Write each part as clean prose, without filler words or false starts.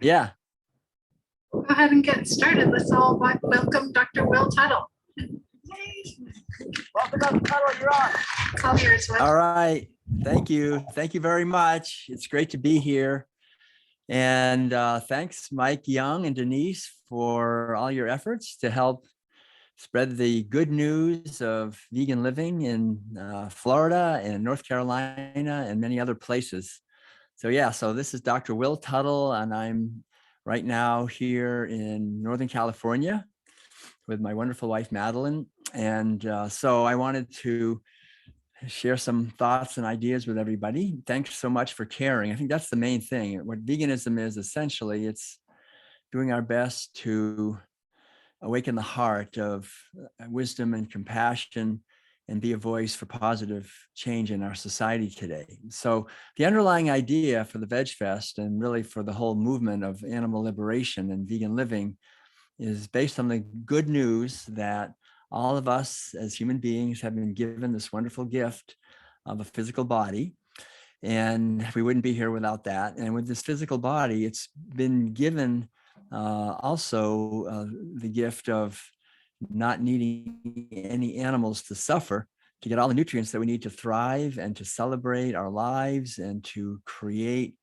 Yeah. Go ahead and get started. Let's all welcome Dr. Will Tuttle. Welcome, Dr. Tuttle. You're on. It's all yours, Will. All right. Thank you. Thank you very much. It's great to be here. And thanks, Mike Young and Denise, for all your efforts to help spread the good news of vegan living in Florida and North Carolina and many other places. So yeah, so this is Dr. Will Tuttle, and I'm right now here in Northern California with my wonderful wife, Madeline. And so I wanted to share some thoughts and ideas with everybody. Thanks so much for caring. I think that's the main thing. What veganism is essentially, it's doing our best to awaken the heart of wisdom and compassion and be a voice for positive change in our society today. So the underlying idea for the Veg Fest and really for the whole movement of animal liberation and vegan living is based on the good news that all of us as human beings have been given this wonderful gift of a physical body. And we wouldn't be here without that. And with this physical body, it's been given also the gift of not needing any animals to suffer to get all the nutrients that we need to thrive and to celebrate our lives and to create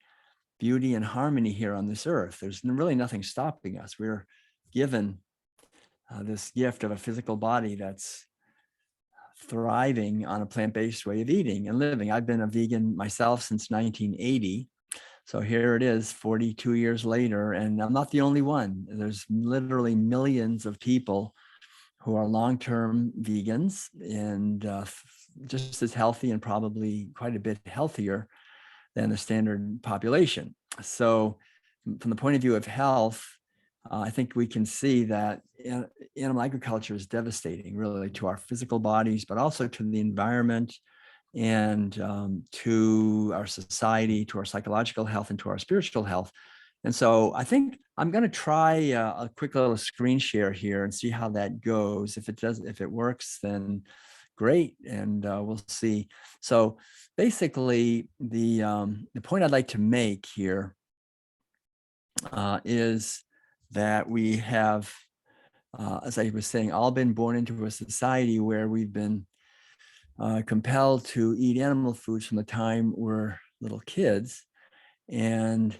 beauty and harmony here on this earth. There's really nothing stopping us. We're given this gift of a physical body that's thriving on a plant-based way of eating and living. I've been a vegan myself since 1980. So here it is 42 years later, and I'm not the only one. There's literally millions of people who are long-term vegans and just as healthy and probably quite a bit healthier than the standard population. So from the point of view of health, I think we can see that animal agriculture is devastating really to our physical bodies, but also to the environment and to our society, to our psychological health, and to our spiritual health. And so I think I'm going to try a quick little screen share here and see how that goes. If it works, then great, and we'll see. So basically, the point I'd like to make here is that we have, as I was saying, all been born into a society where we've been compelled to eat animal foods from the time we're little kids. And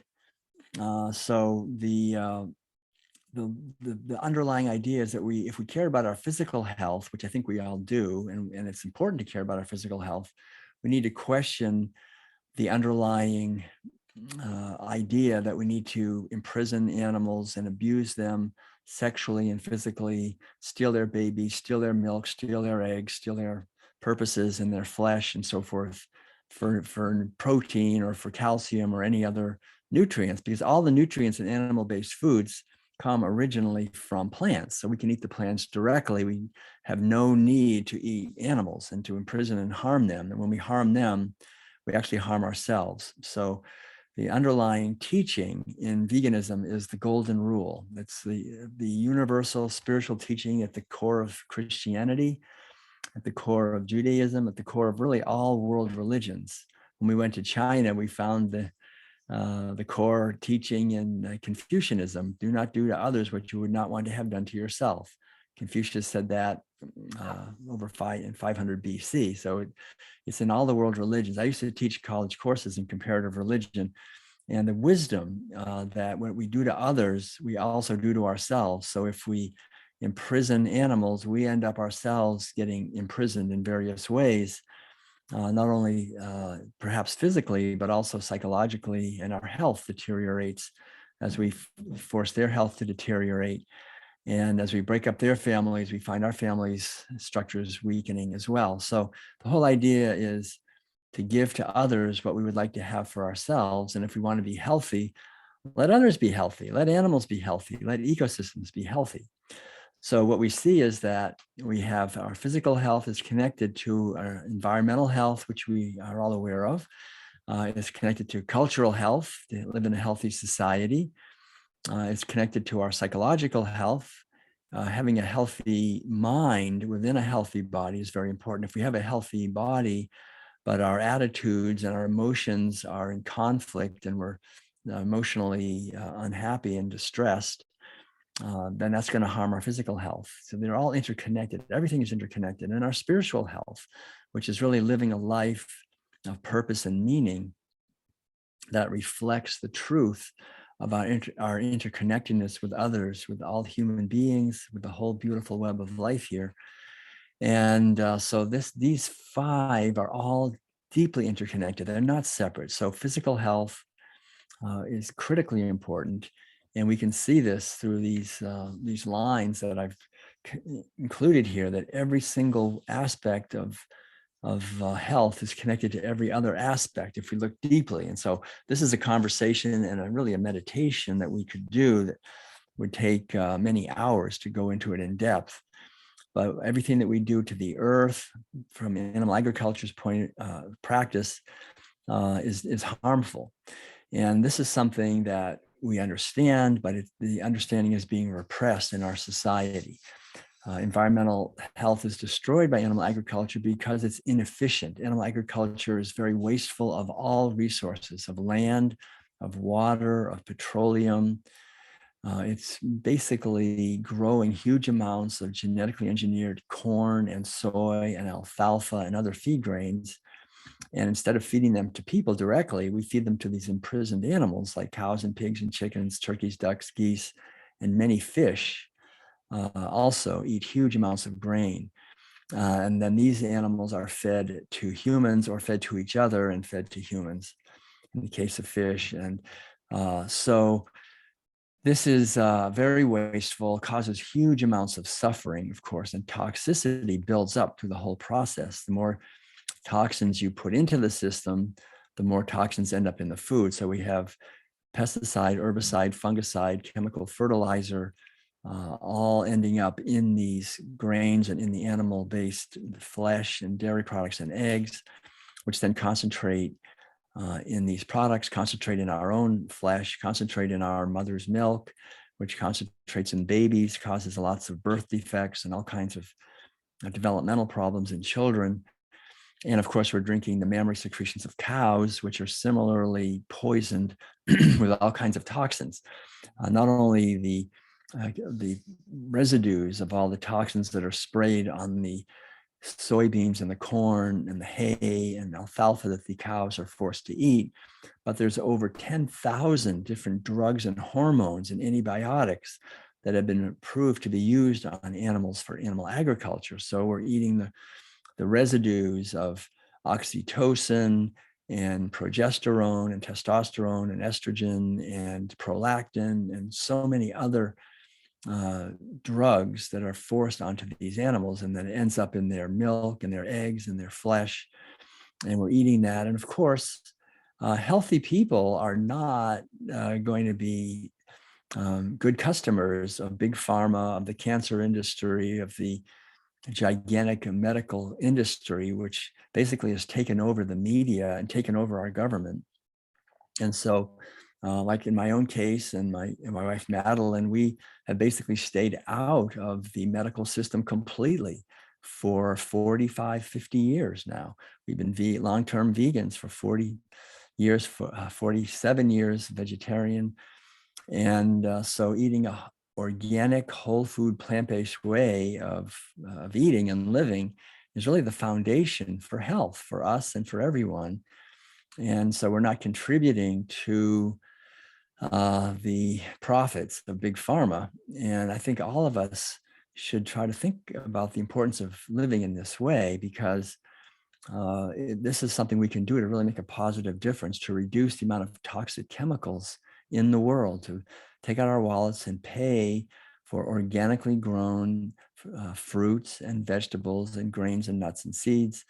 so the underlying idea is that if we care about our physical health, which I think we all do, and it's important to care about our physical health, we need to question the underlying idea that we need to imprison animals and abuse them sexually and physically, steal their babies, steal their milk, steal their eggs, steal their purposes and their flesh and so forth for protein or for calcium or any other nutrients, because all the nutrients in animal-based foods come originally from plants. So we can eat the plants directly. We have no need to eat animals and to imprison and harm them. And when we harm them, we actually harm ourselves. So the underlying teaching in veganism is the golden rule. It's the universal spiritual teaching at the core of Christianity, at the core of Judaism, at the core of really all world religions. When we went to China, we found the core teaching in Confucianism: do not do to others what you would not want to have done to yourself. Confucius said that over 500 BC. So it's in all the world religions. I used to teach college courses in comparative religion, and the wisdom that what we do to others, we also do to ourselves. So if we imprison animals, we end up ourselves getting imprisoned in various ways, not only perhaps physically, but also psychologically, and our health deteriorates as we force their health to deteriorate. And as we break up their families, we find our families' structures weakening as well. So the whole idea is to give to others what we would like to have for ourselves. And if we want to be healthy, let others be healthy, let animals be healthy, let ecosystems be healthy. So what we see is that we have our physical health is connected to our environmental health, which we are all aware of. It's connected to cultural health, to live in a healthy society. It's connected to our psychological health. Having a healthy mind within a healthy body is very important. If we have a healthy body, but our attitudes and our emotions are in conflict and we're emotionally unhappy and distressed, then that's going to harm our physical health. So they're all interconnected. Everything is interconnected. And our spiritual health, which is really living a life of purpose and meaning that reflects the truth about our interconnectedness with others, with all human beings, with the whole beautiful web of life here. And so these five are all deeply interconnected. They're not separate. So physical health is critically important. And we can see this through these lines that I've included here, that every single aspect of health is connected to every other aspect if we look deeply. And so this is a conversation and really a meditation that we could do that would take many hours to go into it in depth. But everything that we do to the earth from animal agriculture's point practice is harmful. And this is something that we understand, but the understanding is being repressed in our society. Environmental health is destroyed by animal agriculture because it's inefficient. Animal agriculture is very wasteful of all resources, of land, of water, of petroleum. It's basically growing huge amounts of genetically engineered corn and soy and alfalfa and other feed grains. And instead of feeding them to people directly, we feed them to these imprisoned animals like cows and pigs and chickens, turkeys, ducks, geese, and many fish. Also eat huge amounts of grain. And then these animals are fed to humans or fed to each other and fed to humans in the case of fish. And so this is very wasteful, causes huge amounts of suffering, of course, and toxicity builds up through the whole process. The more toxins you put into the system, the more toxins end up in the food. So we have pesticide, herbicide, fungicide, chemical fertilizer, all ending up in these grains and in the animal-based flesh and dairy products and eggs, which then concentrate in these products, concentrate in our own flesh, concentrate in our mother's milk, which concentrates in babies, causes lots of birth defects and all kinds of developmental problems in children. And of course, we're drinking the mammary secretions of cows, which are similarly poisoned with all kinds of toxins. Not only the residues of all the toxins that are sprayed on the soybeans and the corn and the hay and alfalfa that the cows are forced to eat, but there's over 10,000 different drugs and hormones and antibiotics that have been approved to be used on animals for animal agriculture. So we're eating the residues of oxytocin and progesterone and testosterone and estrogen and prolactin and so many other drugs that are forced onto these animals, and then it ends up in their milk and their eggs and their flesh, and we're eating that. And of course, healthy people are not going to be good customers of Big Pharma, of the cancer industry, of the gigantic medical industry, which basically has taken over the media and taken over our government. And so like in my own case and my wife Madeline, we have basically stayed out of the medical system completely for 45, 50 years now. We've been long-term vegans for 40 years, 47 years vegetarian. And so eating a organic, whole food, plant-based way of eating and living is really the foundation for health for us and for everyone. And so we're not contributing to the profits of Big Pharma. And I think all of us should try to think about the importance of living in this way, because this is something we can do to really make a positive difference, to reduce the amount of toxic chemicals in the world, to take out our wallets and pay for organically grown fruits and vegetables and grains and nuts and seeds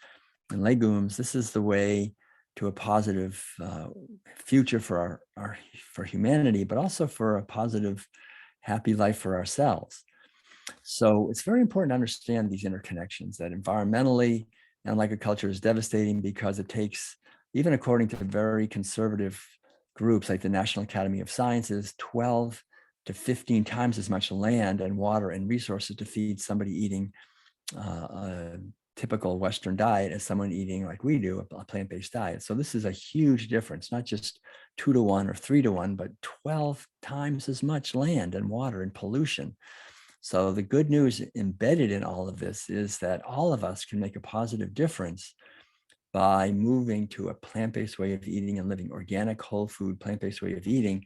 and legumes. This is the way to a positive future for for humanity, but also for a positive, happy life for ourselves. So it's very important to understand these interconnections, that environmentally, animal agriculture is devastating because it takes, even according to very conservative groups like the National Academy of Sciences, 12 to 15 times as much land and water and resources to feed somebody eating a typical Western diet as someone eating, like we do, a plant-based diet. So this is a huge difference, not just 2-to-1 or 3-to-1, but 12 times as much land and water and pollution. So the good news embedded in all of this is that all of us can make a positive difference by moving to a plant-based way of eating and living, organic, whole food, plant-based way of eating.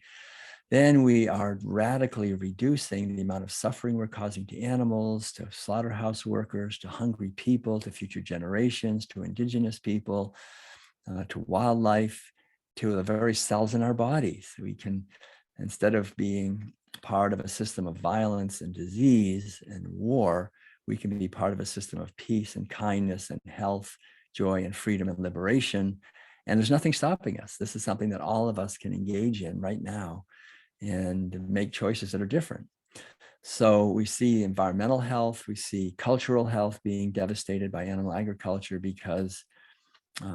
Then we are radically reducing the amount of suffering we're causing to animals, to slaughterhouse workers, to hungry people, to future generations, to indigenous people, to wildlife, to the very cells in our bodies. We can, instead of being part of a system of violence and disease and war, we can be part of a system of peace and kindness and health, joy and freedom and liberation. And there's nothing stopping us. This is something that all of us can engage in right now and make choices that are different. So we see environmental health, we see cultural health being devastated by animal agriculture because,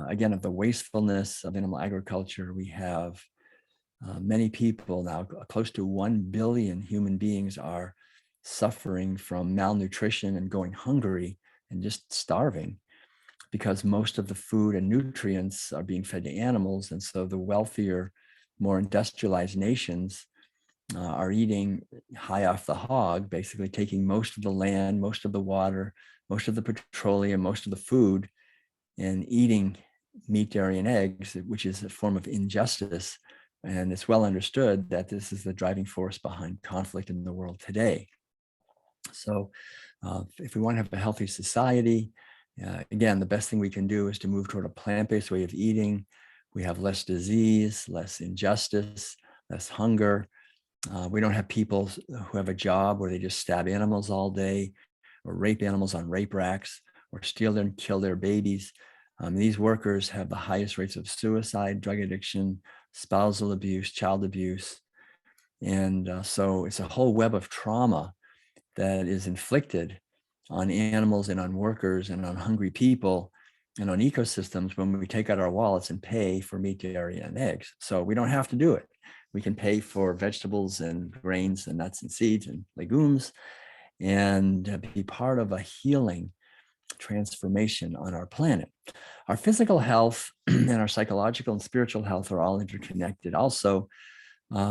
again, of the wastefulness of animal agriculture. We have many people now, close to 1 billion human beings are suffering from malnutrition and going hungry and just starving because most of the food and nutrients are being fed to animals. And so the wealthier, more industrialized nations are eating high off the hog, basically taking most of the land, most of the water, most of the petroleum, most of the food, and eating meat, dairy, and eggs, which is a form of injustice. And it's well understood that this is the driving force behind conflict in the world today. So if we want to have a healthy society, again, the best thing we can do is to move toward a plant-based way of eating. We have less disease, less injustice, less hunger. We don't have people who have a job where they just stab animals all day or rape animals on rape racks or steal and kill their babies. These workers have the highest rates of suicide, drug addiction, spousal abuse, child abuse. And so it's a whole web of trauma that is inflicted on animals and on workers and on hungry people and on ecosystems when we take out our wallets and pay for meat, dairy, and eggs. So we don't have to do it. We can pay for vegetables and grains and nuts and seeds and legumes and be part of a healing transformation on our planet. Our physical health and our psychological and spiritual health are all interconnected also,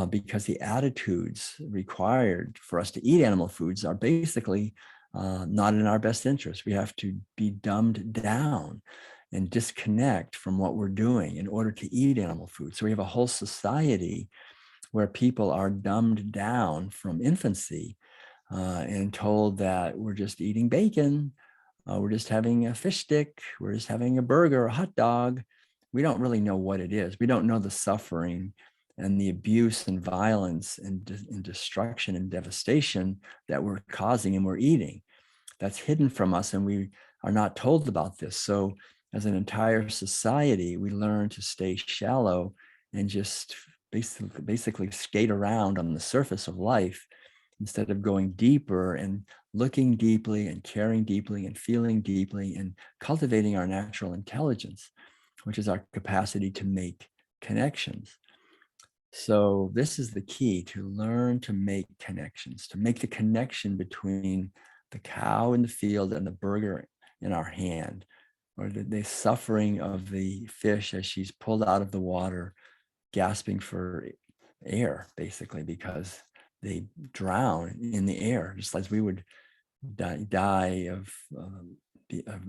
because the attitudes required for us to eat animal foods are basically not in our best interest. We have to be dumbed down and disconnect from what we're doing in order to eat animal food. So we have a whole society where people are dumbed down from infancy and told that we're just eating bacon, we're just having a fish stick, we're just having a burger, a hot dog. We don't really know what it is. We don't know the suffering and the abuse and violence and destruction and devastation that we're causing and we're eating. That's hidden from us, and we are not told about this. So as an entire society, we learn to stay shallow and just basically skate around on the surface of life instead of going deeper and looking deeply and caring deeply and feeling deeply and cultivating our natural intelligence, which is our capacity to make connections. So this is the key, to learn to make connections, to make the connection between the cow in the field and the burger in our hand, or the suffering of the fish as she's pulled out of the water, gasping for air, basically, because they drown in the air, just like we would die of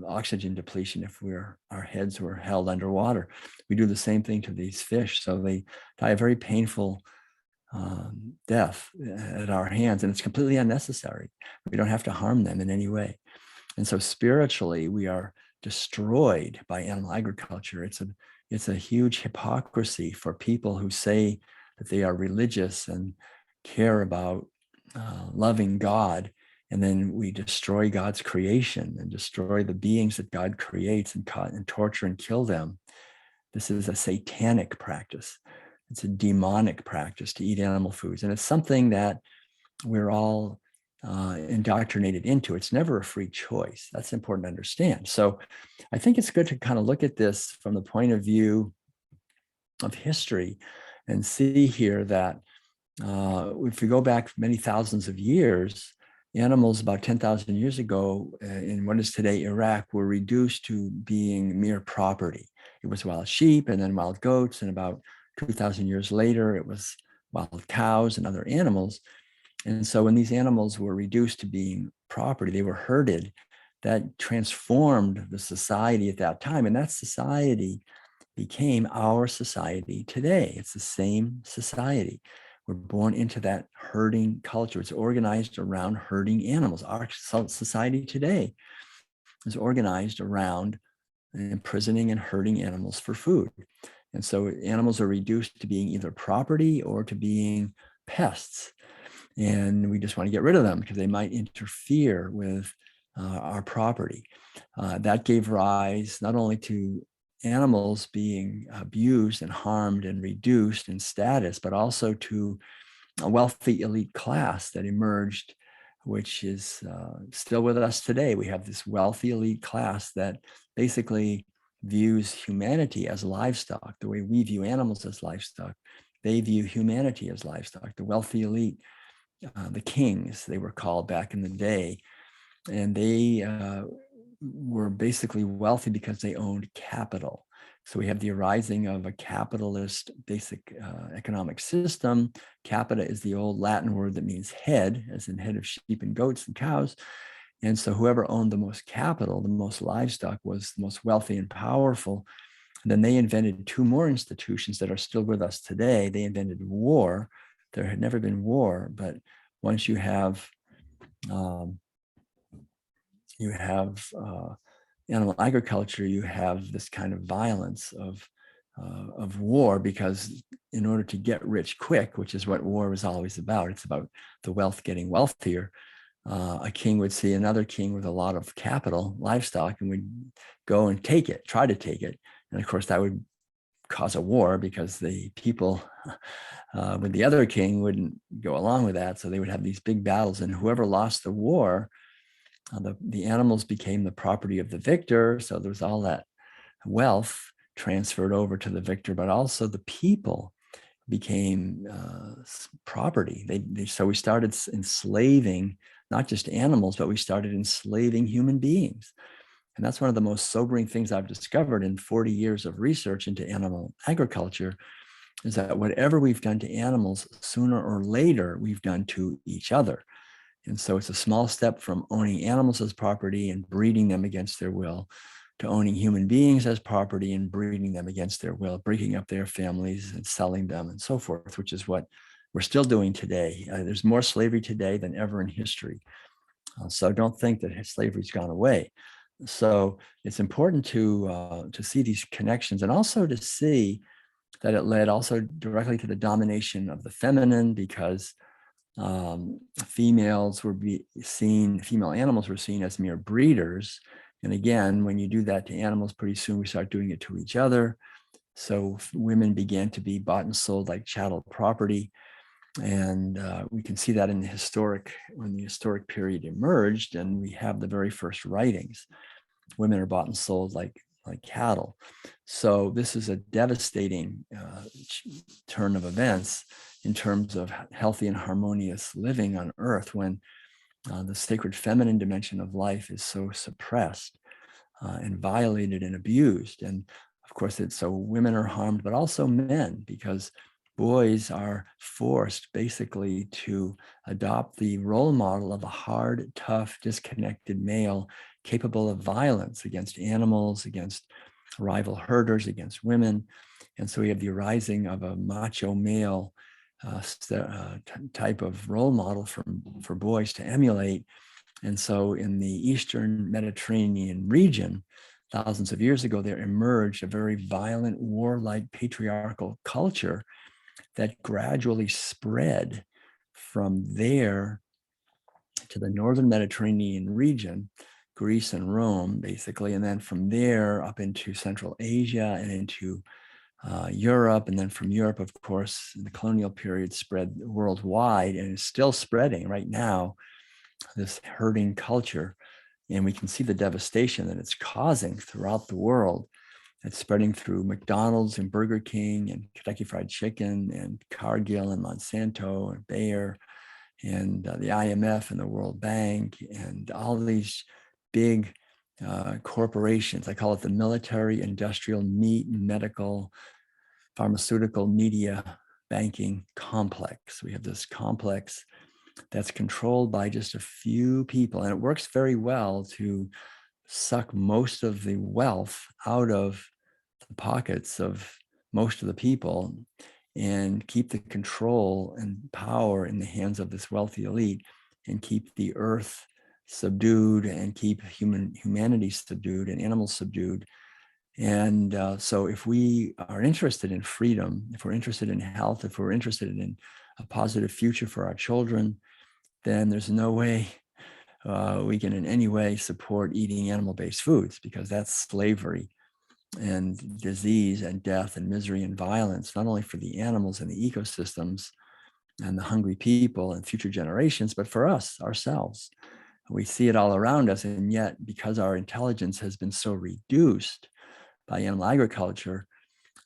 oxygen depletion if our heads were held underwater. We do the same thing to these fish. So they die a very painful death at our hands, and it's completely unnecessary. We don't have to harm them in any way. And so spiritually, we are destroyed by animal agriculture. It's a huge hypocrisy for people who say that they are religious and care about loving God, and then we destroy God's creation and destroy the beings that God creates and torture and kill them. This is a satanic practice. It's a demonic practice to eat animal foods. And it's something that we're all indoctrinated into. It's never a free choice. That's important to understand. So I think it's good to kind of look at this from the point of view of history and see here that if we go back many thousands of years, animals about 10,000 years ago in what is today Iraq were reduced to being mere property. It was wild sheep and then wild goats and about 2,000 years later, it was wild cows and other animals. And so when these animals were reduced to being property, they were herded. That transformed the society at that time. And that society became our society today. It's the same society. We're born into that herding culture. It's organized around herding animals. Our society today is organized around imprisoning and herding animals for food. And so animals are reduced to being either property or to being pests. And we just want to get rid of them because they might interfere with our property. That gave rise not only to animals being abused and harmed and reduced in status, but also to a wealthy elite class that emerged, which is still with us today. We have this wealthy elite class that basically views humanity as livestock. The way we view animals as livestock, they view humanity as livestock. The wealthy elite, the kings, they were called back in the day, and they were basically wealthy because they owned capital. So we have the arising of a capitalist basic economic system. Capita is the old Latin word that means head, as in head of sheep and goats and cows. And so whoever owned the most capital, the most livestock, was the most wealthy and powerful. And then they invented two more institutions that are still with us today. They invented war. There had never been war, but once you have animal agriculture, you have this kind of violence of war, because in order to get rich quick, which is what war was always about, it's about the wealth getting wealthier. A king would see another king with a lot of capital, livestock, and would go and take it, try to take it. And of course, that would cause a war because the people with the other king wouldn't go along with that. So they would have these big battles, and whoever lost the war, the animals became the property of the victor. So there was all that wealth transferred over to the victor, but also the people became property. So we started enslaving not just animals, but we started enslaving human beings. And that's one of the most sobering things I've discovered in 40 years of research into animal agriculture, is that whatever we've done to animals, sooner or later, we've done to each other. And so it's a small step from owning animals as property and breeding them against their will, to owning human beings as property and breeding them against their will, breaking up their families and selling them and so forth, which is what we're still doing today. There's more slavery today than ever in history. So don't think that slavery's gone away. So it's important to see these connections, and also to see that it led also directly to the domination of the feminine, because female animals were seen as mere breeders. And again, when you do that to animals, pretty soon we start doing it to each other. So women began to be bought and sold like chattel property. And we can see that when the historic period emerged, and we have the very first writings. Women are bought and sold like cattle. So this is a devastating turn of events in terms of healthy and harmonious living on Earth, when the sacred feminine dimension of life is so suppressed and violated and abused. And of course, so women are harmed, but also men, because boys are forced basically to adopt the role model of a hard, tough, disconnected male capable of violence against animals, against rival herders, against women. And so we have the arising of a macho male type of role model for boys to emulate. And so in the Eastern Mediterranean region, thousands of years ago, there emerged a very violent, warlike, patriarchal culture that gradually spread from there to the Northern Mediterranean region, Greece and Rome, basically, and then from there up into Central Asia and into Europe, and then from Europe, of course, in the colonial period, spread worldwide, and is still spreading right now, this herding culture. And we can see the devastation that it's causing throughout the world. It's spreading through McDonald's and Burger King and Kentucky Fried Chicken and Cargill and Monsanto and Bayer and the IMF and the World Bank and all these big corporations. I call it the military, industrial, meat, medical, pharmaceutical media banking complex. We have this complex that's controlled by just a few people, and it works very well to suck most of the wealth out of the pockets of most of the people and keep the control and power in the hands of this wealthy elite, and keep the earth subdued, and keep humanity subdued and animals subdued. And so if we are interested in freedom, if we're interested in health, if we're interested in a positive future for our children, then there's no way we can in any way support eating animal-based foods, because that's slavery and disease and death and misery and violence, not only for the animals and the ecosystems and the hungry people and future generations, but for us, ourselves. We see it all around us, and yet because our intelligence has been so reduced by animal agriculture,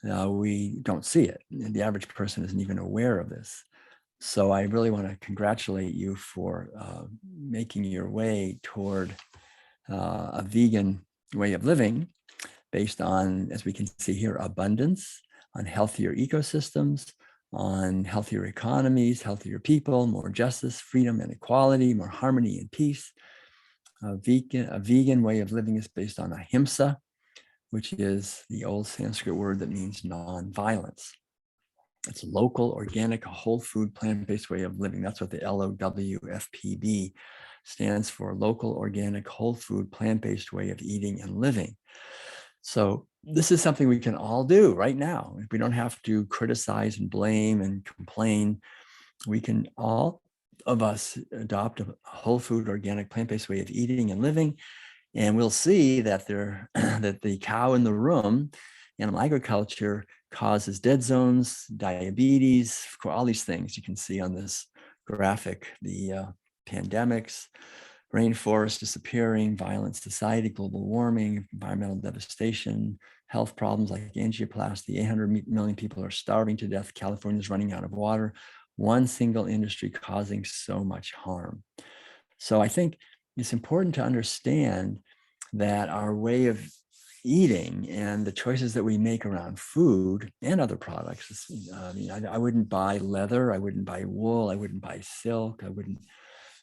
we don't see it. The average person isn't even aware of this. So I really want to congratulate you for making your way toward a vegan way of living based on, as we can see here, abundance, on healthier ecosystems, on healthier economies, healthier people, more justice, freedom, and equality, more harmony and peace. A vegan way of living is based on ahimsa, which is the old Sanskrit word that means non-violence. It's local, organic, whole food, plant-based way of living. That's what the LOWFPB stands for: local, organic, whole food, plant-based way of eating and living. So this is something we can all do right now. We don't have to criticize and blame and complain. We can, all of us, adopt a whole food, organic, plant-based way of eating and living. And we'll see that that the cow in the room, animal agriculture, causes dead zones, diabetes, all these things you can see on this graphic: the pandemics, rainforest disappearing, violent society, global warming, environmental devastation, health problems like angioplasty. 800 million people are starving to death. California's running out of water. One single industry causing so much harm. So I think it's important to understand that our way of eating and the choices that we make around food and other products. I wouldn't buy leather. I wouldn't buy wool. I wouldn't buy silk. I wouldn't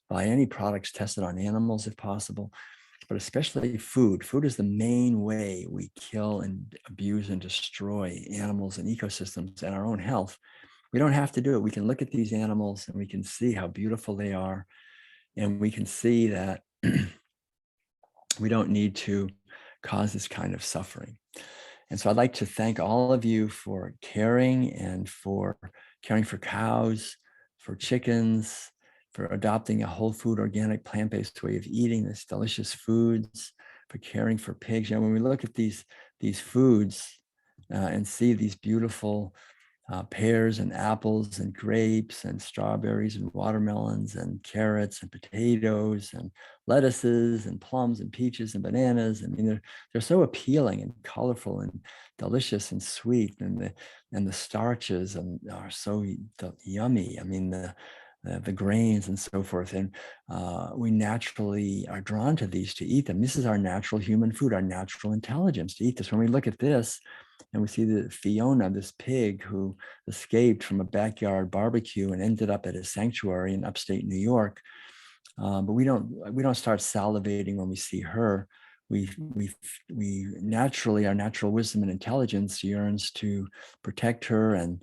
buy any products tested on animals if possible, but especially food. Food is the main way we kill and abuse and destroy animals and ecosystems and our own health. We don't have to do it. We can look at these animals and we can see how beautiful they are. And we can see that we don't need to cause this kind of suffering. And so I'd like to thank all of you for caring, and for caring for cows, for chickens, for adopting a whole food, organic, plant-based way of eating this delicious foods, for caring for pigs. When we look at these foods and see these beautiful pears and apples and grapes and strawberries and watermelons and carrots and potatoes and lettuces and plums and peaches and bananas. I mean, they're so appealing and colorful and delicious and sweet, and the starches are so yummy. I mean, the grains and so forth, and we naturally are drawn to these to eat them. This is our natural human food, our natural intelligence to eat this. When we look at this and we see that Fiona, this pig who escaped from a backyard barbecue and ended up at a sanctuary in upstate New York, but we don't start salivating when we see her. We naturally, our natural wisdom and intelligence yearns to protect her and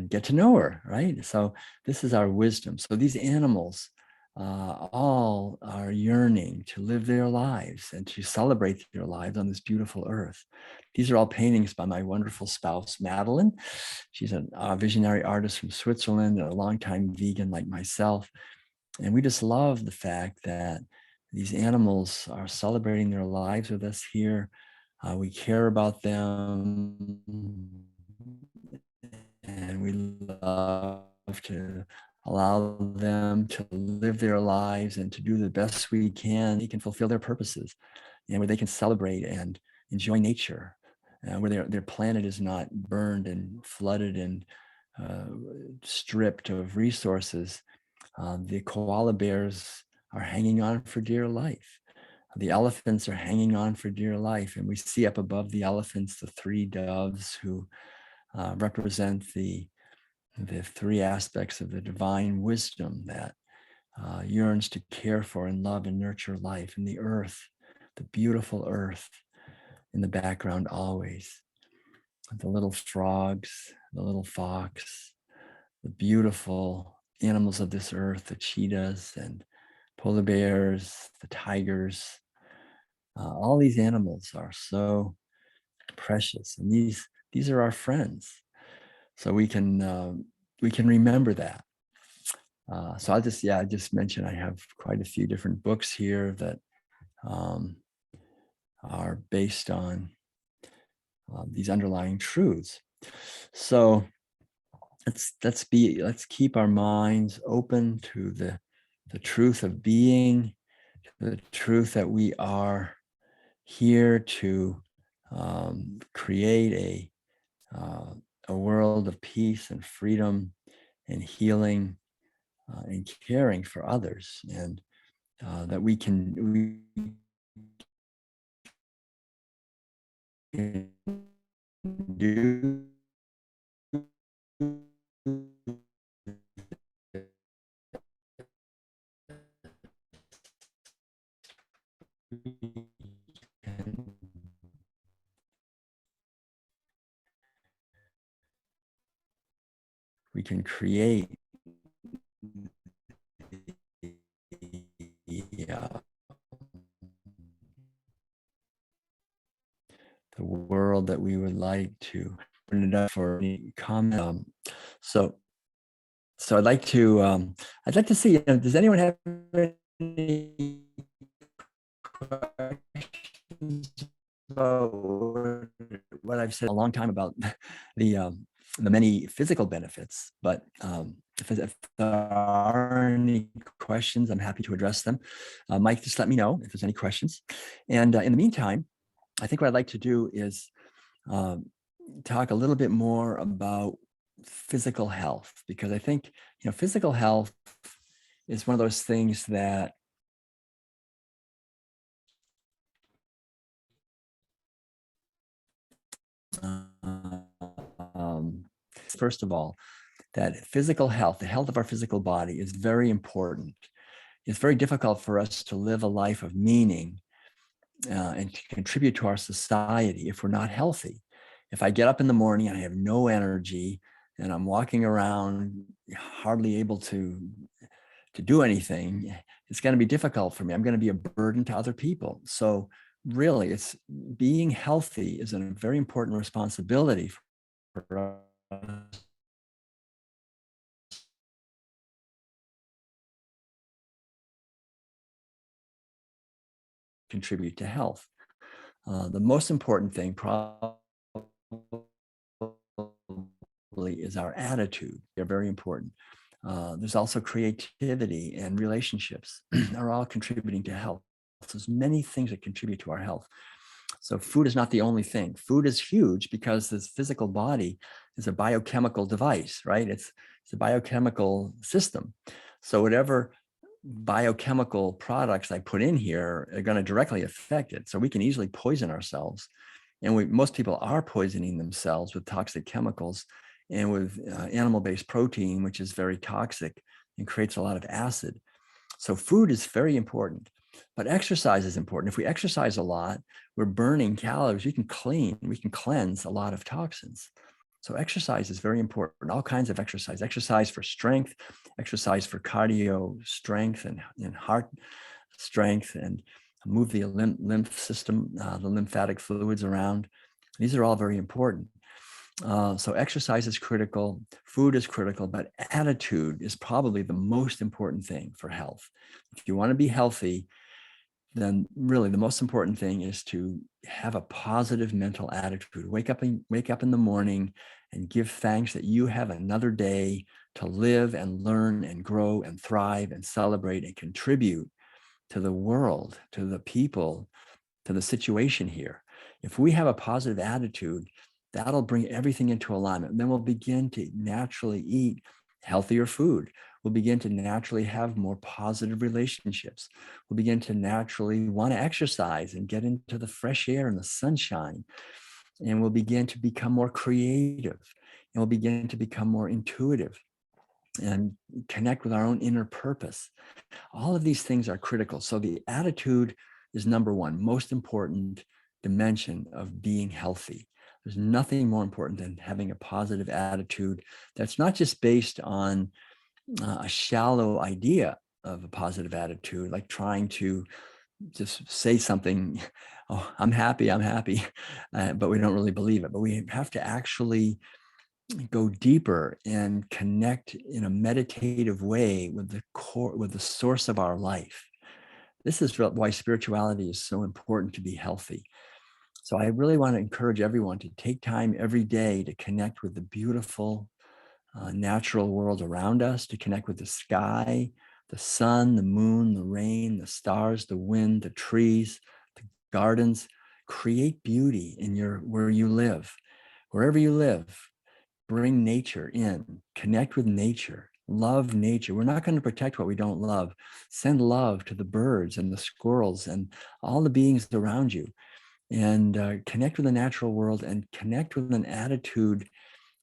get to know her, right? So this is our wisdom. So these animals all are yearning to live their lives and to celebrate their lives on this beautiful earth. These are all paintings by my wonderful spouse, Madeline. She's a visionary artist from Switzerland and a longtime vegan like myself. And we just love the fact that these animals are celebrating their lives with us here. We care about them, and we love to allow them to live their lives and to do the best we can. They can fulfill their purposes, and where they can celebrate and enjoy nature, where their planet is not burned and flooded and stripped of resources. The koala bears are hanging on for dear life. The elephants are hanging on for dear life. And we see up above the elephants, the three doves who represent the three aspects of the divine wisdom that yearns to care for and love and nurture life. And the earth, the beautiful earth in the background always. The little frogs, the little fox, the beautiful animals of this earth, the cheetahs and polar bears, the tigers. All these animals are so precious, and these are our friends. So we can remember that. So I just mentioned I have quite a few different books here that are based on these underlying truths. So let's keep our minds open to the truth of being, the truth that we are here to create a world of peace and freedom and healing and caring for others, and that we can do we can create the world that we would like to bring it up for any comment. So I'd like to see, does anyone have any questions about what I've said a long time about the many physical benefits? But if there are any questions, I'm happy to address them. Mike, just let me know if there's any questions. And in the meantime, I think what I'd like to do is talk a little bit more about physical health, because I think physical health is one of those things that first of all, that physical health, the health of our physical body, is very important. It's very difficult for us to live a life of meaning and to contribute to our society if we're not healthy. If I get up in the morning and I have no energy and I'm walking around hardly able to do anything, it's going to be difficult for me. I'm going to be a burden to other people. So really, it's being healthy is a very important responsibility for us contribute to health. The most important thing probably is our attitude. They're very important. There's also creativity and relationships are all contributing to health. So there's many things that contribute to our health. So food is not the only thing. Food is huge because this physical body is a biochemical device, right? It's a biochemical system. So whatever biochemical products I put in here are going to directly affect it. So we can easily poison ourselves. And most people are poisoning themselves with toxic chemicals and with animal-based protein, which is very toxic and creates a lot of acid. So food is very important, but exercise is important. If we exercise a lot, we're burning calories. We can cleanse a lot of toxins. So exercise is very important. All kinds of exercise for strength, exercise for cardio strength and heart strength, and move the lymph system, the lymphatic fluids around. These are all very important. So exercise is critical, food is critical, but attitude is probably the most important thing for health. If you want to be healthy, then really the most important thing is to have a positive mental attitude. Wake up in the morning and give thanks that you have another day to live and learn and grow and thrive and celebrate and contribute to the world, to the people, to the situation here. If we have a positive attitude, that'll bring everything into alignment. And then we'll begin to naturally eat healthier food. We'll begin to naturally have more positive relationships. We'll begin to naturally want to exercise and get into the fresh air and the sunshine. And we'll begin to become more creative. And we'll begin to become more intuitive and connect with our own inner purpose. All of these things are critical. So the attitude is number one, most important dimension of being healthy. There's nothing more important than having a positive attitude that's not just based on a shallow idea of a positive attitude, like trying to just say something, oh, I'm happy, but we don't really believe it. But we have to actually go deeper and connect in a meditative way with the core, with the source of our life. This is why spirituality is so important to be healthy. So I really want to encourage everyone to take time every day to connect with the beautiful natural world around us, to connect with the sky, the sun, the moon, the rain, the stars, the wind, the trees, the gardens. Create beauty in where you live. Wherever you live, bring nature in, connect with nature, love nature. We're not going to protect what we don't love. Send love to the birds and the squirrels and all the beings around you, and connect with the natural world and connect with an attitude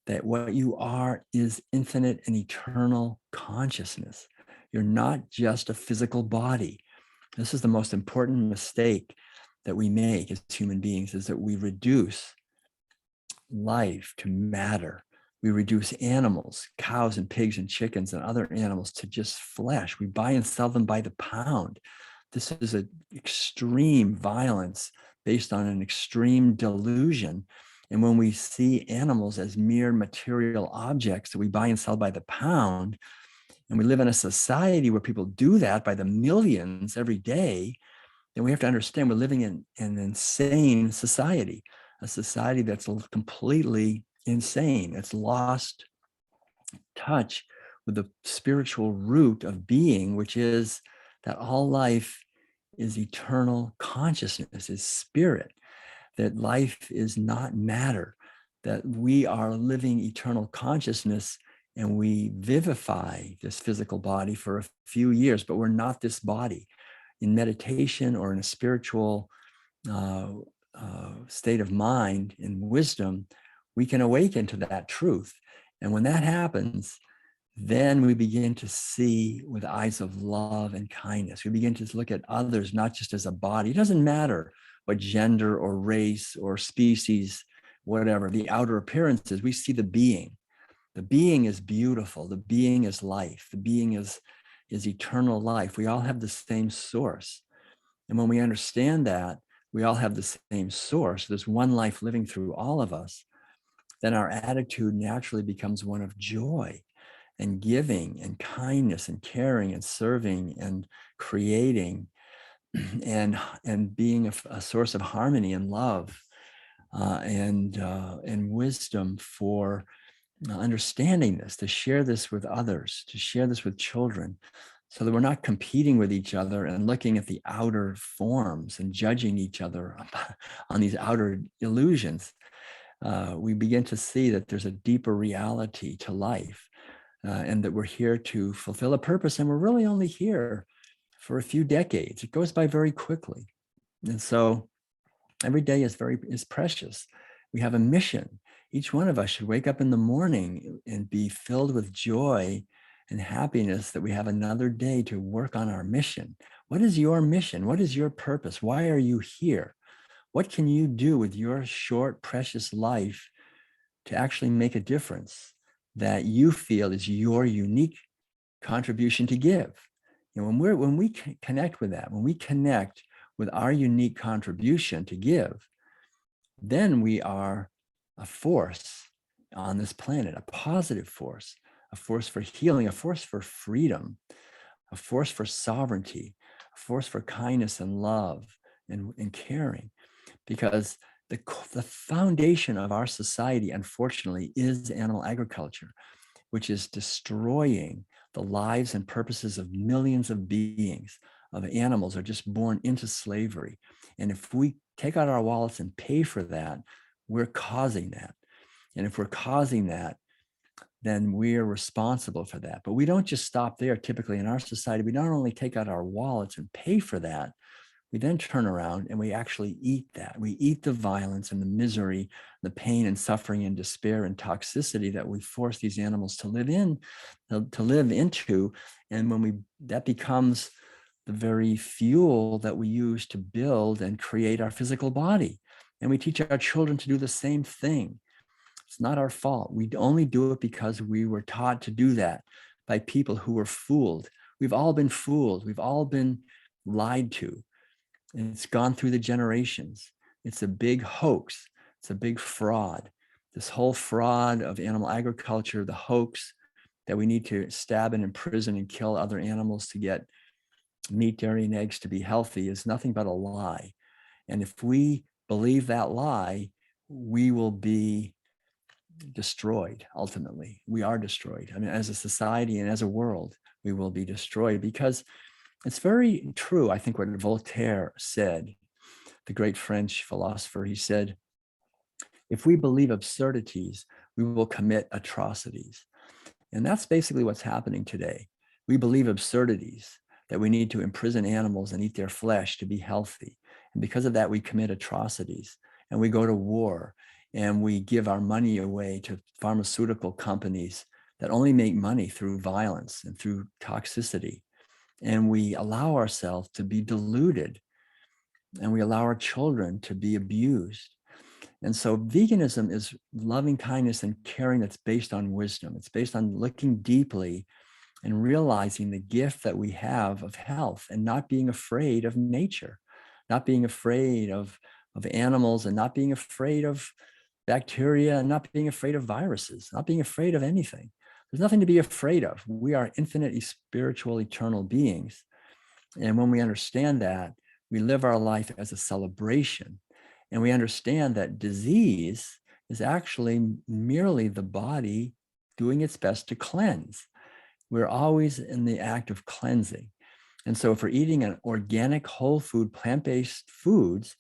that what you are is infinite and eternal consciousness. You're not just a physical body. This is the most important mistake that we make as human beings, is that we reduce life to matter. We reduce animals, cows and pigs and chickens and other animals, to just flesh. We buy and sell them by the pound. This is an extreme violence based on an extreme delusion. And when we see animals as mere material objects that we buy and sell by the pound, and we live in a society where people do that by the millions every day, then we have to understand we're living in an insane society, a society that's completely insane. It's lost touch with the spiritual root of being, which is that all life is eternal consciousness, is spirit, that life is not matter, that we are living eternal consciousness, and we vivify this physical body for a few years, but we're not this body. In meditation or in a spiritual state of mind, in wisdom, we can awaken to that truth. And when that happens, then we begin to see with eyes of love and kindness. We begin to look at others not just as a body. It doesn't matter what gender or race or species, whatever, the outer appearances. We see the being. The being is beautiful. The being is life. The being is eternal life. We all have the same source. And when we understand that we all have the same source, there's one life living through all of us, then our attitude naturally becomes one of joy and giving and kindness and caring and serving and creating and being a source of harmony and love and wisdom for understanding this, to share this with others, to share this with children, so that we're not competing with each other and looking at the outer forms and judging each other on these outer illusions. We begin to see that there's a deeper reality to life, and that we're here to fulfill a purpose, and we're really only here for a few decades. It goes by very quickly. And so every day is precious. We have a mission. Each one of us should wake up in the morning and be filled with joy and happiness that we have another day to work on our mission. What is your mission? What is your purpose? Why are you here? What can you do with your short, precious life to actually make a difference that you feel is your unique contribution to give? And when we connect with that, when we connect with our unique contribution to give, then we are a force on this planet, a positive force, a force for healing, a force for freedom, a force for sovereignty, a force for kindness and love and caring. Because the foundation of our society, unfortunately, is animal agriculture, which is destroying the lives and purposes of millions of beings, of animals are just born into slavery. And if we take out our wallets and pay for that, we're causing that. And if we're causing that, then we're responsible for that. But we don't just stop there. Typically in our society, we not only take out our wallets and pay for that, we then turn around and we actually eat that. We eat the violence and the misery, the pain and suffering and despair and toxicity that we force these animals to live in, to live into. And when that becomes the very fuel that we use to build and create our physical body. And we teach our children to do the same thing. It's not our fault. We only do it because we were taught to do that by people who were fooled. We've all been fooled. We've all been lied to. And it's gone through the generations. It's a big hoax. It's a big fraud. This whole fraud of animal agriculture, the hoax that we need to stab and imprison and kill other animals to get meat, dairy, and eggs to be healthy is nothing but a lie. And if we believe that lie, we will be destroyed. Ultimately, we are destroyed. I mean, as a society and as a world, we will be destroyed, because it's very true. I think what Voltaire said, the great French philosopher, he said, if we believe absurdities, we will commit atrocities. And that's basically what's happening today. We believe absurdities, that we need to imprison animals and eat their flesh to be healthy. And because of that, we commit atrocities and we go to war and we give our money away to pharmaceutical companies that only make money through violence and through toxicity. And we allow ourselves to be deluded, and we allow our children to be abused. And so veganism is loving kindness and caring that's based on wisdom. It's based on looking deeply and realizing the gift that we have of health and not being afraid of nature, not being afraid of animals, and not being afraid of bacteria, and not being afraid of viruses, not being afraid of anything. There's nothing to be afraid of. We are infinitely spiritual, eternal beings. And when we understand that, we live our life as a celebration. And we understand that disease is actually merely the body doing its best to cleanse. We're always in the act of cleansing. And so if we're eating an organic, whole food, plant-based foods,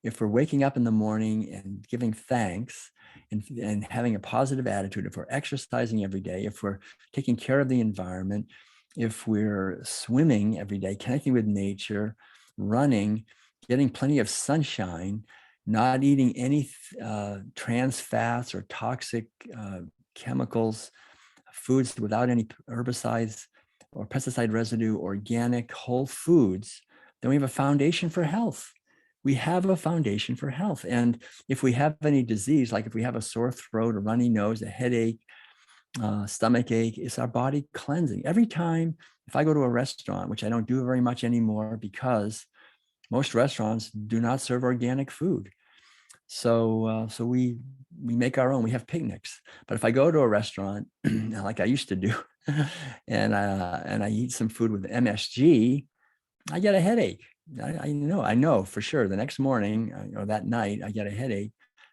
if we're waking up in the morning and giving thanks and having a positive attitude, if we're exercising every day, if we're taking care of the environment, if we're swimming every day, connecting with nature, running, getting plenty of sunshine, not eating any trans fats or toxic chemicals, foods without any herbicides or pesticide residue, organic, whole foods, then we have a foundation for health. We have a foundation for health. And if we have any disease, like if we have a sore throat, a runny nose, a headache, stomach ache, it's our body cleansing. Every time, if I go to a restaurant, which I don't do very much anymore because most restaurants do not serve organic food. So we make our own. We have picnics. But if I go to a restaurant, like I used to do, and I eat some food with MSG, I get a headache. I know for sure. The next morning or that night, I get a headache,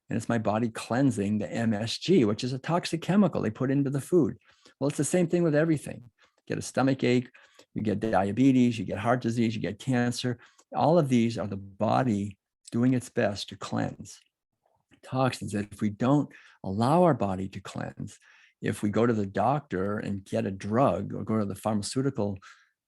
and it's my body cleansing the MSG, which is a toxic chemical they put into the food. Well, it's the same thing with everything. You get a stomach ache, you get diabetes, you get heart disease, you get cancer. All of these are the body doing its best to cleanse toxins. That if we don't allow our body to cleanse, if we go to the doctor and get a drug or go to the pharmaceutical,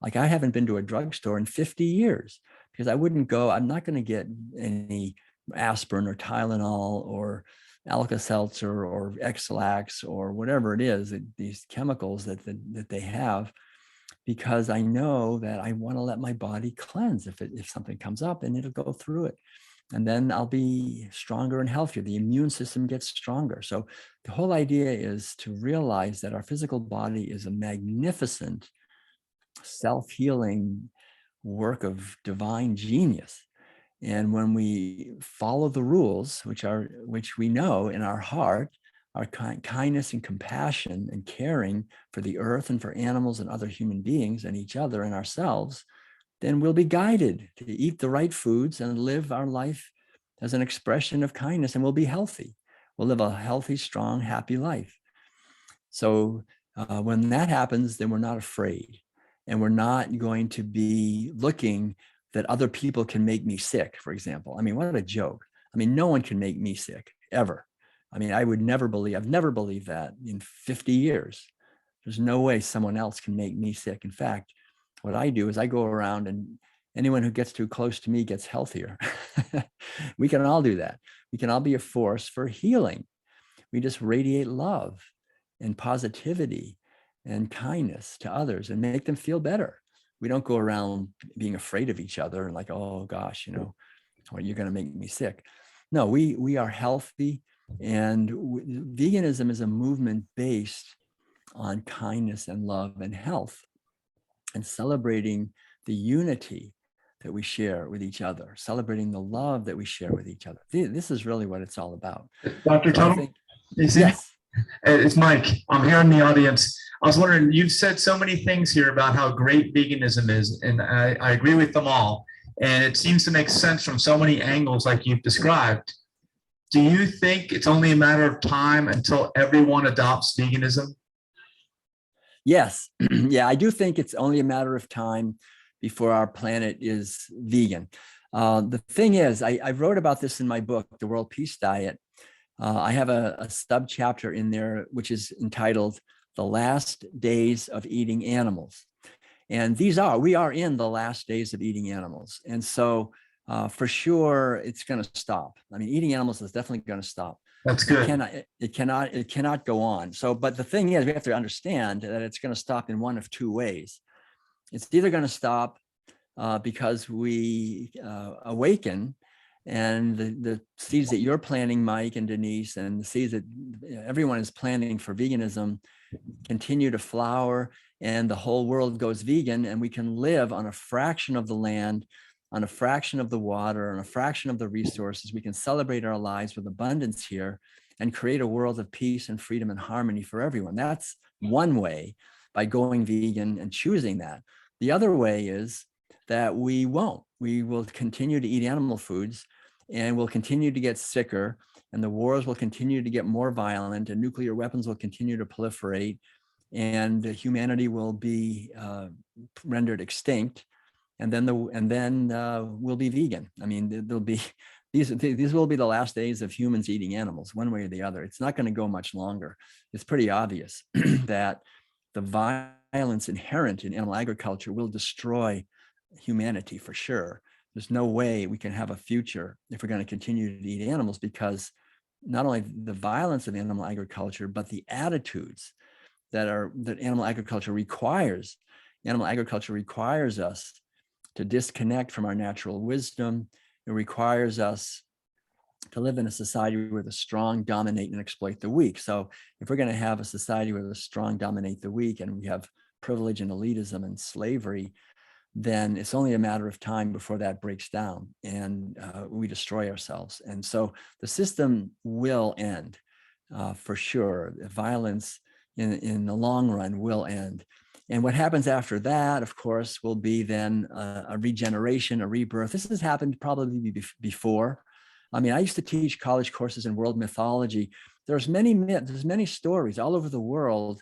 like I haven't been to a drugstore in 50 years because I'm not going to get any aspirin or Tylenol or Alka-Seltzer or X-Lax or whatever it is, these chemicals that they have, because I know that I want to let my body cleanse if something comes up, and it'll go through it. And then I'll be stronger and healthier. The immune system gets stronger. So the whole idea is to realize that our physical body is a magnificent self-healing work of divine genius. And when we follow the rules, which we know in our heart, our kindness and compassion and caring for the earth and for animals and other human beings and each other and ourselves, then we'll be guided to eat the right foods and live our life as an expression of kindness, and we'll be healthy. We'll live a healthy, strong, happy life. So when that happens, then we're not afraid, and we're not going to be looking that other people can make me sick, for example. I mean, what a joke. I mean, no one can make me sick ever. I mean, I've never believed that in 50 years. There's no way someone else can make me sick. In fact, what I do is I go around and anyone who gets too close to me gets healthier. We can all do that. We can all be a force for healing. We just radiate love and positivity and kindness to others and make them feel better. We don't go around being afraid of each other and like, oh gosh, you know, or you're going to make me sick. No, we are healthy, and veganism is a movement based on kindness and love and health, and celebrating the unity that we share with each other, celebrating the love that we share with each other. This is really what it's all about. Dr. So Tuttle, yes. It's Mike. I'm here in the audience. I was wondering, you've said so many things here about how great veganism is, and I agree with them all. And it seems to make sense from so many angles like you've described. Do you think it's only a matter of time until everyone adopts veganism? Yes. Yeah, I do think it's only a matter of time before our planet is vegan. The thing is, I wrote about this in my book, The World Peace Diet. I have a sub chapter in there, which is entitled The Last Days of Eating Animals. And we are in the last days of eating animals. And so for sure, it's going to stop. I mean, eating animals is definitely going to stop. That's good. It cannot go on. So, but the thing is, we have to understand that it's going to stop in one of two ways. It's either going to stop because we awaken, and the seeds that you're planting, Mike and Denise, and the seeds that everyone is planting for veganism continue to flower, and the whole world goes vegan, and we can live on a fraction of the land, on a fraction of the water, on a fraction of the resources. We can celebrate our lives with abundance here and create a world of peace and freedom and harmony for everyone. That's one way, by going vegan and choosing that. The other way is that we won't. We will continue to eat animal foods, and we'll continue to get sicker, and the wars will continue to get more violent, and nuclear weapons will continue to proliferate, and humanity will be rendered extinct. And then we'll be vegan. I mean, there'll be these will be the last days of humans eating animals, one way or the other. It's not going to go much longer. It's pretty obvious that the violence inherent in animal agriculture will destroy humanity for sure. There's no way we can have a future if we're going to continue to eat animals, because not only the violence of animal agriculture, but the attitudes that animal agriculture requires. Animal agriculture requires us to disconnect from our natural wisdom. It requires us to live in a society where the strong dominate and exploit the weak. So if we're going to have a society where the strong dominate the weak, and we have privilege and elitism and slavery, then it's only a matter of time before that breaks down and we destroy ourselves. And so the system will end for sure. The violence in the long run will end. And what happens after that, of course, will be then a regeneration, a rebirth. This has happened probably before. I mean, I used to teach college courses in world mythology. There's many stories all over the world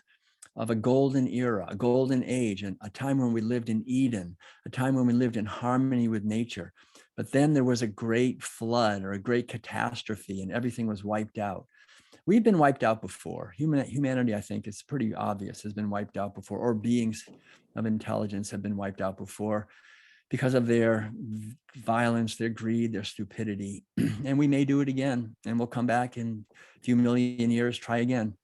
of a golden era, a golden age, and a time when we lived in Eden, a time when we lived in harmony with nature. But then there was a great flood or a great catastrophe, and everything was wiped out. We've been wiped out before. Humanity, I think, is pretty obvious, has been wiped out before, or beings of intelligence have been wiped out before because of their violence, their greed, their stupidity. And we may do it again, and we'll come back in a few million years, try again.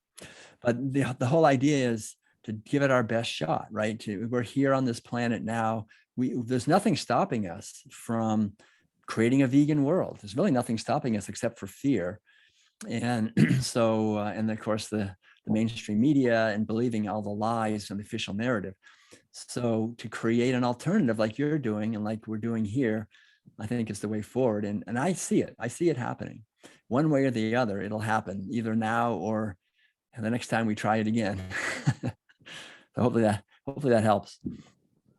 But the whole idea is to give it our best shot, right? We're here on this planet now. There's nothing stopping us from creating a vegan world. There's really nothing stopping us except for fear. And so, and of course, the mainstream media and believing all the lies and the official narrative. So to create an alternative like you're doing and like we're doing here, I think is the way forward. And I see it happening. One way or the other, it'll happen either now or the next time we try it again. So hopefully that helps.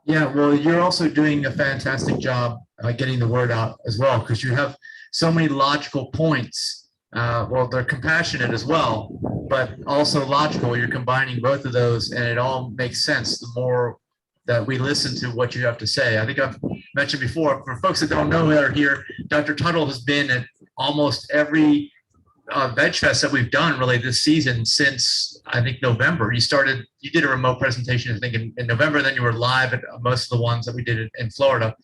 Yeah, well, you're also doing a fantastic job getting the word out as well, because you have so many logical points. Well, they're compassionate as well, but also logical. You're combining both of those, and it all makes sense the more that we listen to what you have to say. I think I've mentioned before, for folks that don't know that are here, Dr. Tuttle has been at almost every Veg Fest that we've done really this season since I think November. You did a remote presentation, I think in November, then you were live at most of the ones that we did in Florida.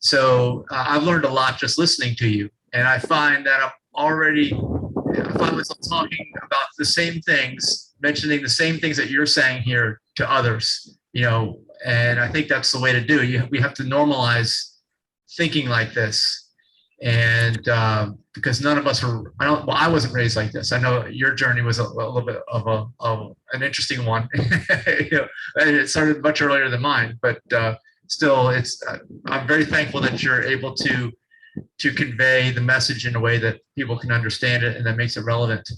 So I've learned a lot just listening to you. And I find that I find myself talking about the same things, mentioning the same things that you're saying here to others, and I think that's the way to do it. We have to normalize thinking like this. And because none of us were, I wasn't raised like this. I know your journey was a little bit of an interesting one. And it started much earlier than mine, but still, I'm very thankful that you're able to convey the message in a way that people can understand it and that makes it relevant.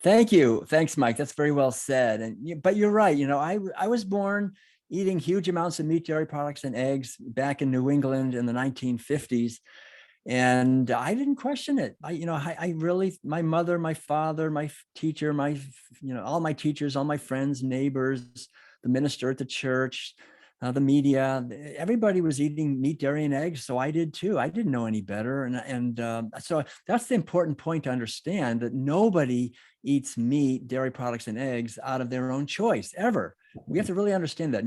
Thank you. Thanks, Mike. That's very well said. But you're right. I was born eating huge amounts of meat, dairy products, and eggs back in New England in the 1950s. And I didn't question it. I really, my mother, my father, my teacher, all my teachers, all my friends, neighbors, the minister at the church, the media, everybody was eating meat, dairy, and eggs. So I did too. I didn't know any better. So that's the important point to understand, that nobody eats meat, dairy products, and eggs out of their own choice, ever. We have to really understand that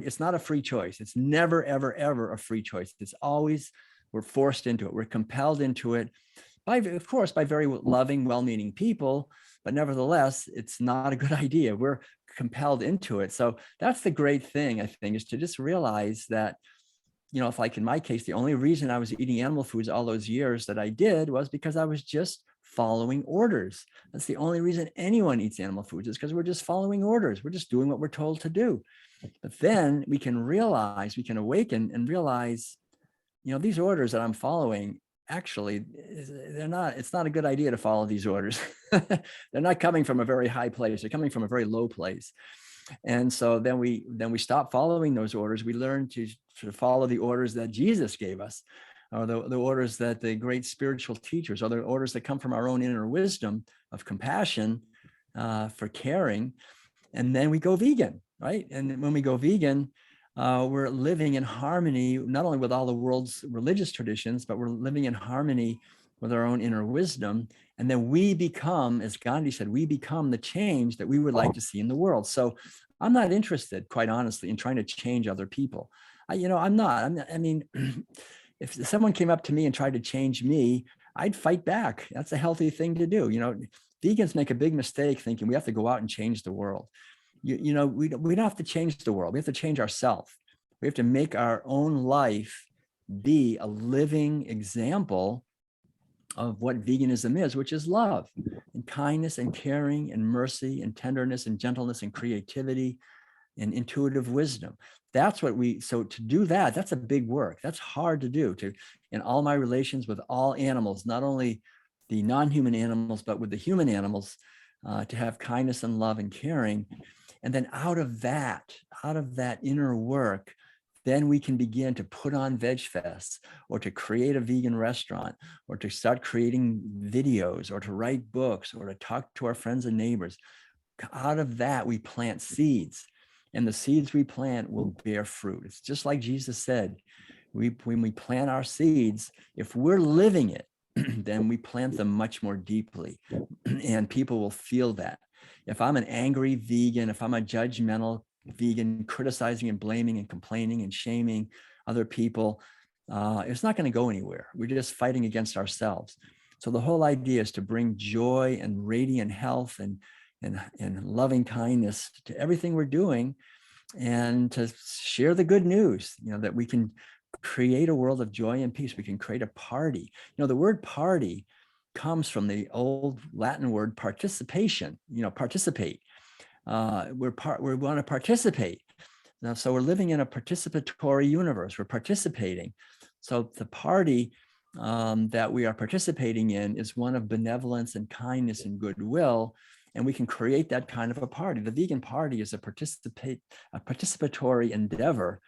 it's not a free choice. It's never, ever, ever a free choice. It's always, we're forced into it. We're compelled into it of course, by very loving, well-meaning people, but nevertheless, it's not a good idea. We're compelled into it. So that's the great thing, I think, is to just realize that, if like in my case, the only reason I was eating animal foods all those years that I did was because I was just following orders. That's the only reason anyone eats animal foods, is because we're just following orders. We're just doing what we're told to do. But then we can awaken and realize, these orders that I'm following, actually, it's not a good idea to follow these orders. They're not coming from a very high place. They're coming from a very low place. And so then we stop following those orders. We learn to follow the orders that Jesus gave us, or the orders that the great spiritual teachers, or the orders that come from our own inner wisdom of compassion, for caring. And then we go vegan, right? And when we go vegan, we're living in harmony, not only with all the world's religious traditions, but we're living in harmony with our own inner wisdom. And then we become, as Gandhi said, we become the change that we would like to see in the world. So I'm not interested, quite honestly, in trying to change other people. I'm not. I mean, if someone came up to me and tried to change me, I'd fight back. That's a healthy thing to do. Vegans make a big mistake thinking we have to go out and change the world. We don't have to change the world. We have to change ourselves. We have to make our own life be a living example of what veganism is, which is love and kindness and caring and mercy and tenderness and gentleness and creativity and intuitive wisdom. So to do that, that's a big work. That's hard to do, in all my relations with all animals, not only the non-human animals, but with the human animals, to have kindness and love and caring. And then out of that inner work, then we can begin to put on Veg Fests, or to create a vegan restaurant, or to start creating videos, or to write books, or to talk to our friends and neighbors. Out of that, we plant seeds, and the seeds we plant will bear fruit. It's just like Jesus said, when we plant our seeds, if we're living it, then we plant them much more deeply, and people will feel that. If I'm an angry vegan, if I'm a judgmental vegan, criticizing and blaming and complaining and shaming other people, it's not going to go anywhere. We're just fighting against ourselves. So the whole idea is to bring joy and radiant health and loving kindness to everything we're doing, and to share the good news, that we can create a world of joy and peace. We can create a party. The word party comes from the old Latin word participation, participate. We want to participate. Now, so we're living in a participatory universe. We're participating. So the party that we are participating in is one of benevolence and kindness and goodwill. And we can create that kind of a party. The vegan party is a participatory endeavor,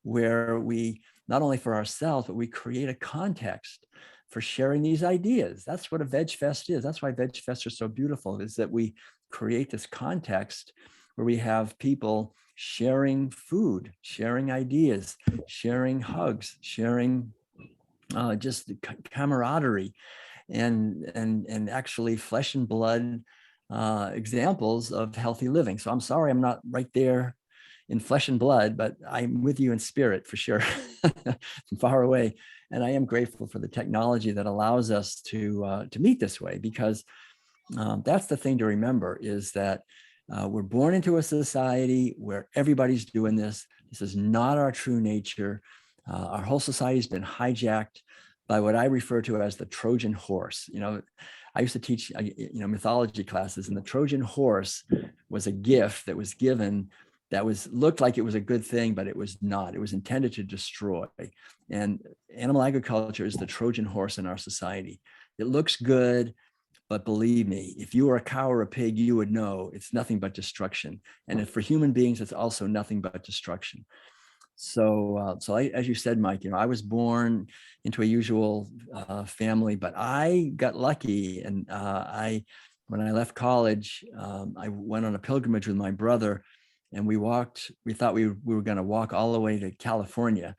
where we, not only for ourselves, but we create a context for sharing these ideas. That's what a Veg Fest is. That's why Veg Fests are so beautiful, is that we create this context where we have people sharing food, sharing ideas, sharing hugs, sharing just camaraderie. and actually flesh and blood examples of healthy living. So I'm sorry I'm not right there in flesh and blood, but I'm with you in spirit for sure, from far away. And I am grateful for the technology that allows us to meet this way, because that's the thing to remember, is that we're born into a society where everybody's doing this. This is not our true nature. Our whole society has been hijacked by what I refer to as the Trojan Horse. I used to teach, mythology classes, and the Trojan Horse was a gift that was given that looked like it was a good thing, but it was not. It was intended to destroy. And animal agriculture is the Trojan Horse in our society. It looks good, but believe me, if you were a cow or a pig, you would know it's nothing but destruction. And for human beings, it's also nothing but destruction. So, as you said, Mike, I was born into a usual family, but I got lucky. And when I left college, I went on a pilgrimage with my brother, and we thought we were going to walk all the way to California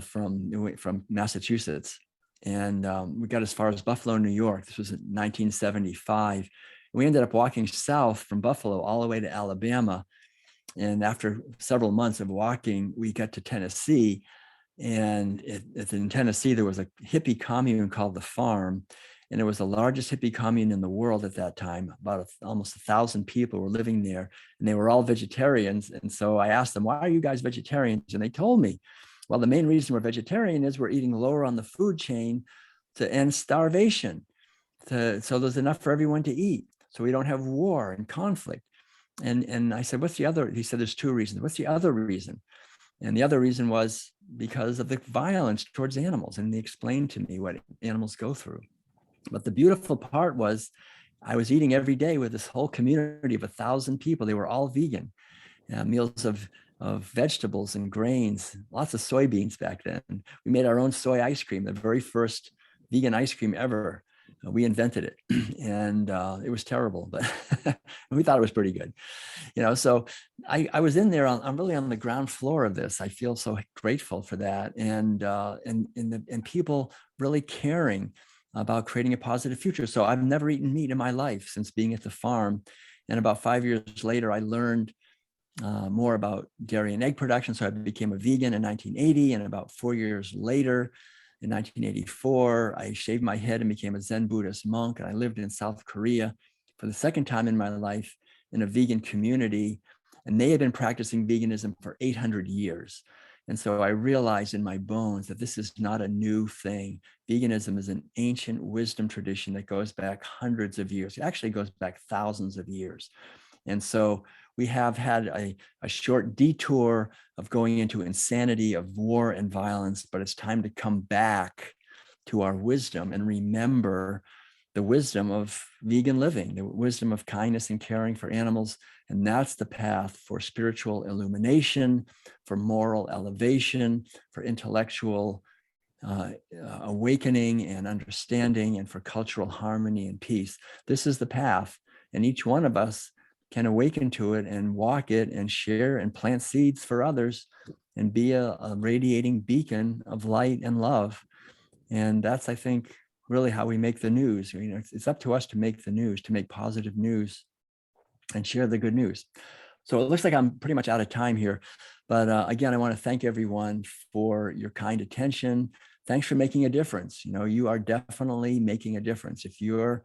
from Massachusetts. And we got as far as Buffalo, New York. This was in 1975. We ended up walking south from Buffalo all the way to Alabama. And after several months of walking, we got to Tennessee. And in Tennessee, there was a hippie commune called The Farm. And it was the largest hippie commune in the world at that time. About almost 1,000 people were living there, and they were all vegetarians. And so I asked them, why are you guys vegetarians? And they told me, well, the main reason we're vegetarian is we're eating lower on the food chain to end starvation. So there's enough for everyone to eat, so we don't have war and conflict. And I said, what's the other? He said, there's two reasons. What's the other reason? And the other reason was because of the violence towards animals. And they explained to me what animals go through. But the beautiful part was I was eating every day with this whole community of 1,000 people. They were all vegan, meals of vegetables and grains, lots of soybeans back then. We made our own soy ice cream, the very first vegan ice cream ever. We invented it, and it was terrible, but we thought it was pretty good. So I was in there. I'm really on the ground floor of this. I feel so grateful for that, and people really caring about creating a positive future. So I've never eaten meat in my life since being at the farm. And about 5 years later, I learned more about dairy and egg production. So I became a vegan in 1980. And about 4 years later, in 1984, I shaved my head and became a Zen Buddhist monk. And I lived in South Korea for the second time in my life in a vegan community. And they had been practicing veganism for 800 years. And so I realized in my bones that this is not a new thing. Veganism is an ancient wisdom tradition that goes back hundreds of years. It actually goes back thousands of years. And so we have had a short detour of going into insanity of war and violence, but it's time to come back to our wisdom and remember the wisdom of vegan living, the wisdom of kindness and caring for animals. And that's the path for spiritual illumination, for moral elevation, for intellectual awakening and understanding, and for cultural harmony and peace. This is the path, and each one of us can awaken to it and walk it and share and plant seeds for others and be a radiating beacon of light and love. And that's, I think, really how we make the news. It's up to us to make the news, to make positive news and share the good news. So it looks like I'm pretty much out of time here. But again, I want to thank everyone for your kind attention. Thanks for making a difference. You are definitely making a difference. If you're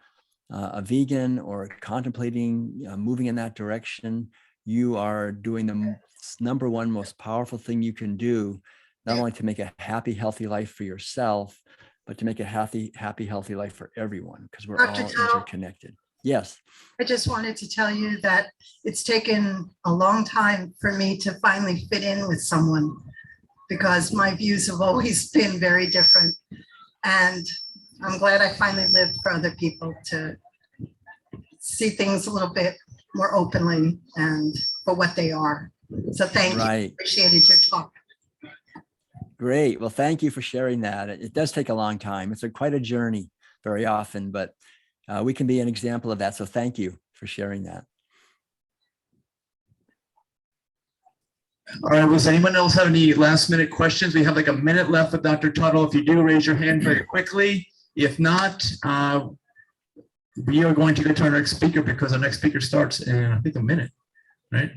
a vegan or contemplating moving in that direction, you are doing the number one most powerful thing you can do, not only to make a happy, healthy life for yourself, but to make a happy, healthy life for everyone, because we're all interconnected. Yes. I just wanted to tell you that it's taken a long time for me to finally fit in with someone, because my views have always been very different. And I'm glad I finally lived for other people to see things a little bit more openly and for what they are. So thank you. Appreciated your talk. Great. Well, thank you for sharing that. It does take a long time. It's quite a journey very often, but we can be an example of that. So thank you for sharing that. All right. Does anyone else have any last minute questions? We have like a minute left with Dr. Tuttle. If you do, raise your hand very quickly. If not, we are going to go to our next speaker because our next speaker starts in, I think, a minute, right?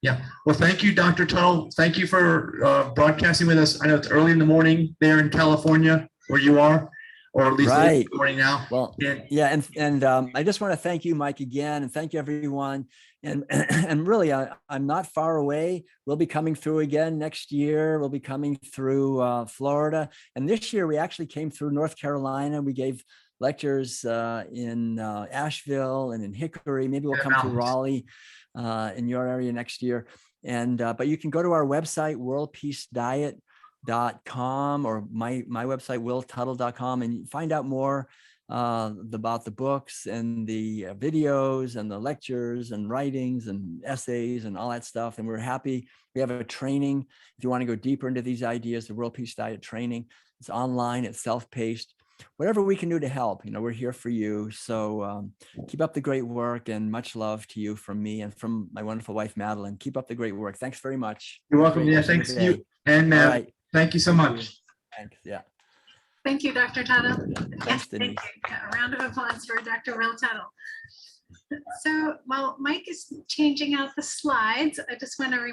Yeah. Well, thank you, Dr. Tuttle. Thank you for broadcasting with us. I know it's early in the morning there in California where you are, or at least late in the morning now. Well, yeah, and I just want to thank you, Mike, again, and thank you, everyone. And really, I'm not far away. We'll be coming through again next year. We'll be coming through Florida, and this year we actually came through North Carolina. We gave lectures in Asheville and in Hickory. Maybe we'll come to Raleigh in your area next year. And but you can go to our website, worldpeacediet.com, or my website, willtuttle.com, and find out more about the books and the videos and the lectures and writings and essays and all that stuff. And we're happy. We have a training. If you want to go deeper into these ideas, the World Peace Diet training, it's online, it's self-paced. Whatever we can do to help, we're here for you. So keep up the great work, and much love to you from me and from my wonderful wife, Madeline. Keep up the great work. Thanks very much. You're welcome. Yeah, thanks to you. And right. Thank you so much. Thanks. Yeah. Thank you, Dr. Tuttle. Thanks, Denise. A round of applause for Dr. Will Tuttle. So while Mike is changing out the slides, I just want to